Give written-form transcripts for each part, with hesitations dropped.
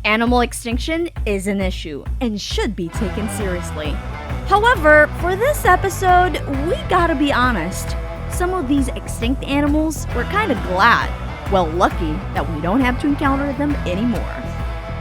Animal extinction is an issue and should be taken seriously. However, for this episode, we gotta be honest. Some of these extinct animals, we're kinda glad, lucky that we don't have to encounter them anymore.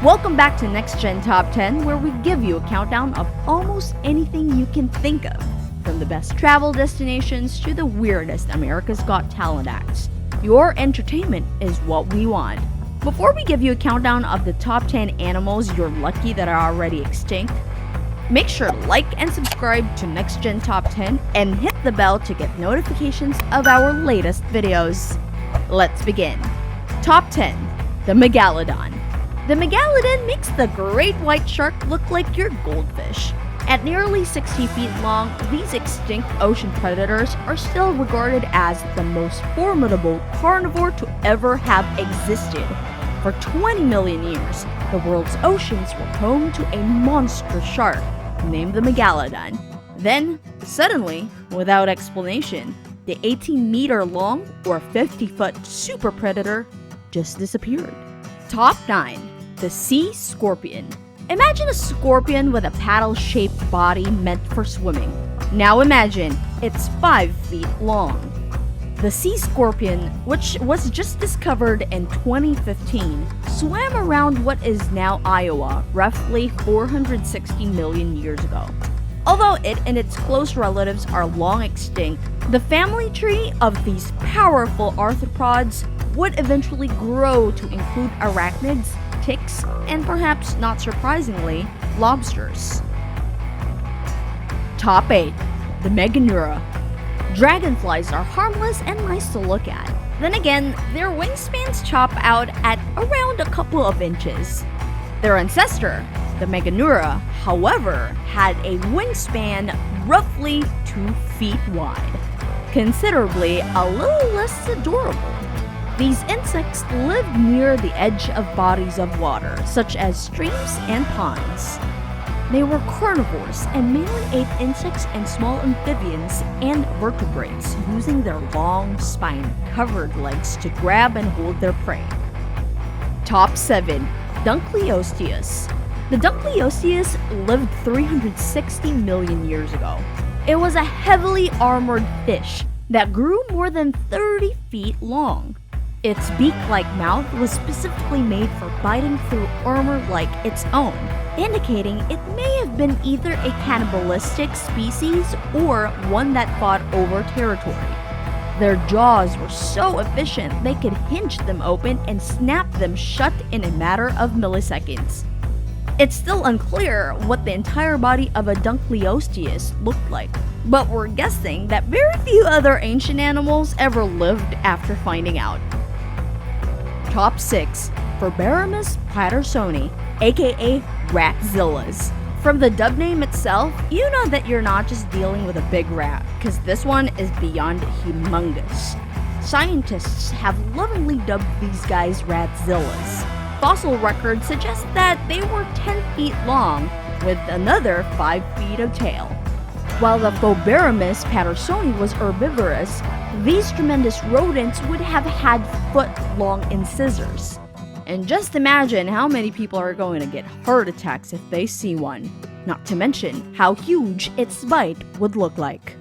Welcome back to Next Gen Top 10, where we give you a countdown of almost anything you can think of, from the best travel destinations to the weirdest America's Got Talent acts. Your entertainment is what we want. Before we give you a countdown of the top 10 animals you're lucky that are already extinct, make sure to like and subscribe to Next Gen Top 10 and hit the bell to get notifications of our latest videos. Let's begin. Top 10. The Megalodon. The Megalodon makes the great white shark look like your goldfish. At nearly 60 feet long, these extinct ocean predators are still regarded as the most formidable carnivore to ever have existed. For 20 million years, the world's oceans were home to a monster shark named the Megalodon. Then, suddenly, without explanation, the 18-meter long or 50-foot super predator just disappeared. Top 9. The Sea Scorpion. Imagine a scorpion with a paddle-shaped body meant for swimming. Now imagine it's 5 feet long. The sea scorpion, which was just discovered in 2015, swam around what is now Iowa roughly 460 million years ago. Although it and its close relatives are long extinct, the family tree of these powerful arthropods would eventually grow to include arachnids, ticks, and perhaps not surprisingly, lobsters. Top 8. The Meganora. Dragonflies are harmless and nice to look at. Then again, their wingspans chop out at around a couple of inches. Their ancestor, the Meganora, however, had a wingspan roughly 2 feet wide, considerably a little less adorable. These insects live near the edge of bodies of water, such as streams and ponds. They were carnivores and mainly ate insects and small amphibians and vertebrates, using their long, spine-covered legs to grab and hold their prey. Top 7. Dunkleosteus. The Dunkleosteus lived 360 million years ago. It was a heavily armored fish that grew more than 30 feet long. Its beak-like mouth was specifically made for biting through armor like its own, indicating it may have been either a cannibalistic species or one that fought over territory. Their jaws were so efficient they could hinge them open and snap them shut in a matter of milliseconds. It's still unclear what the entire body of a Dunkleosteus looked like, but we're guessing that very few other ancient animals ever lived after finding out. Top 6. Forberamus pattersoni, aka ratzillas. From the dub name itself, you know that you're not just dealing with a big rat, because this one is beyond humongous. Scientists have lovingly dubbed these guys ratzillas. Fossil records suggest that they were 10 feet long, with another 5 feet of tail. While the Forberamus pattersoni was herbivorous, these tremendous rodents would have had foot-long incisors. And just imagine how many people are going to get heart attacks if they see one, not to mention how huge its bite would look like.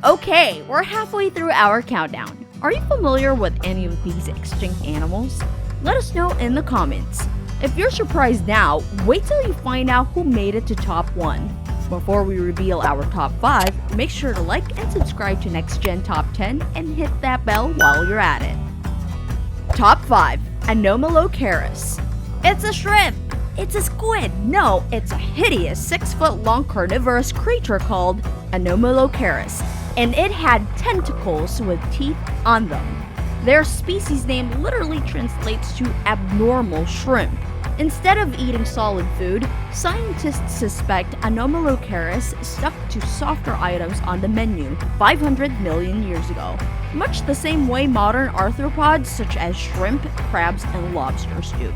Okay, we're halfway through our countdown. Are you familiar with any of these extinct animals? Let us know in the comments. If you're surprised now, wait till you find out who made it to top 1. Before we reveal our top 5, make sure to like and subscribe to Next Gen Top 10 and hit that bell while you're at it. Top 5. Melo Karras. It's a shrimp! It's a squid! No, it's a hideous 6-foot-long carnivorous creature called Melo Karras, and it had tentacles with teeth on them. Their species name literally translates to abnormal shrimp. Instead of eating solid food, scientists suspect Melo Karras stuck to softer items on the menu 500 million years ago, much the same way modern arthropods such as shrimp, crabs, and lobsters do.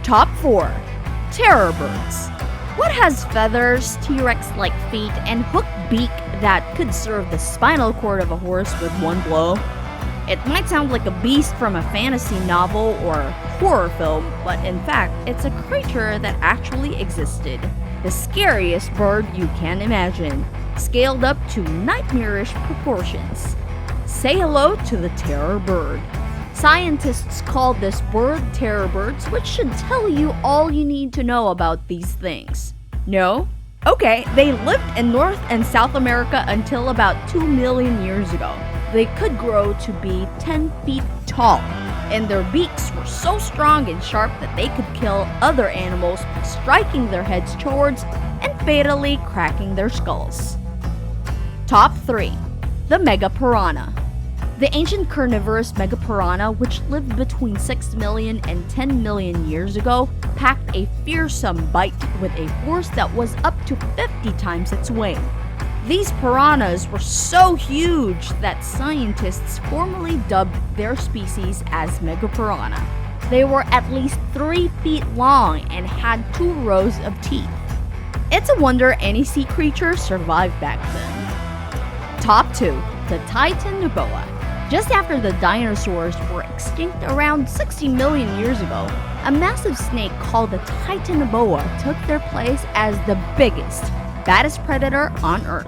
Top 4. Terror birds. What has feathers, T-Rex-like feet, and hooked beak that could serve the spinal cord of a horse with one blow? It might sound like a beast from a fantasy novel or horror film, but in fact, it's a creature that actually existed. The scariest bird you can imagine, scaled up to nightmarish proportions. Say hello to the terror bird. Scientists call this bird terror birds, which should tell you all you need to know about these things. No? Okay, they lived in North and South America until about 2 million years ago. They could grow to be 10 feet tall, and their beaks were so strong and sharp that they could kill other animals by striking their heads towards and fatally cracking their skulls. Top 3. The Megapiranha. The ancient carnivorous Megapiranha, which lived between 6 million and 10 million years ago, packed a fearsome bite with a force that was up to 50 times its weight. These piranhas were so huge that scientists formally dubbed their species as Megapiranha. They were at least 3 feet long and had 2 rows of teeth. It's a wonder any sea creature survived back then. Top 2. The Titanoboa. Just after the dinosaurs were extinct around 60 million years ago, a massive snake called the Titanoboa took their place as the biggest, baddest predator on Earth.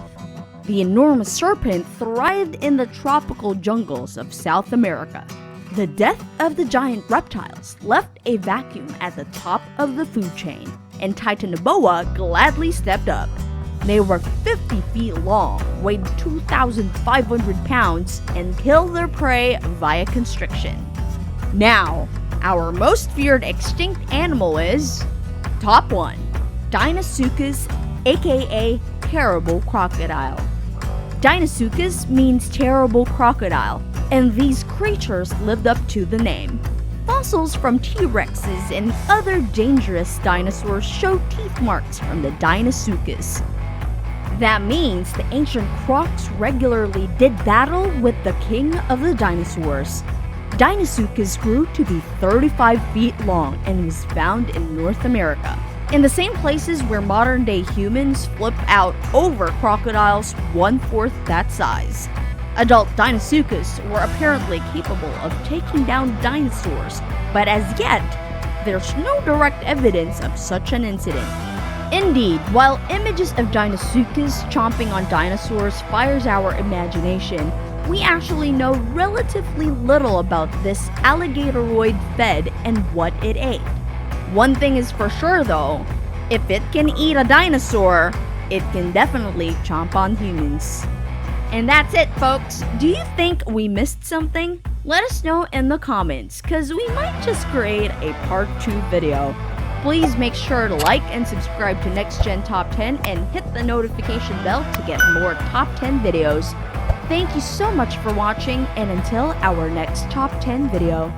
The enormous serpent thrived in the tropical jungles of South America. The death of the giant reptiles left a vacuum at the top of the food chain, and Titanoboa gladly stepped up. They were 50 feet long, weighed 2,500 pounds, and killed their prey via constriction. Now, our most feared extinct animal is Top 1. Deinosuchus, aka terrible crocodile. Deinosuchus means terrible crocodile, and these creatures lived up to the name. Fossils from T-Rexes and other dangerous dinosaurs show teeth marks from the Deinosuchus. That means the ancient crocs regularly did battle with the king of the dinosaurs. Deinosuchus grew to be 35 feet long and was found in North America, in the same places where modern-day humans flip out over crocodiles 1/4 that size. Adult Deinosuchus were apparently capable of taking down dinosaurs, but as yet, there's no direct evidence of such an incident. Indeed, while images of Deinosuchus chomping on dinosaurs fires our imagination, we actually know relatively little about this alligatoroid fed and what it ate. One thing is for sure though, if it can eat a dinosaur, it can definitely chomp on humans. And that's it, folks. Do you think we missed something? Let us know in the comments, cause we might just create a part 2 video. Please make sure to like and subscribe to Next Gen Top 10 and hit the notification bell to get more Top 10 videos. Thank you so much for watching, and until our next Top 10 video.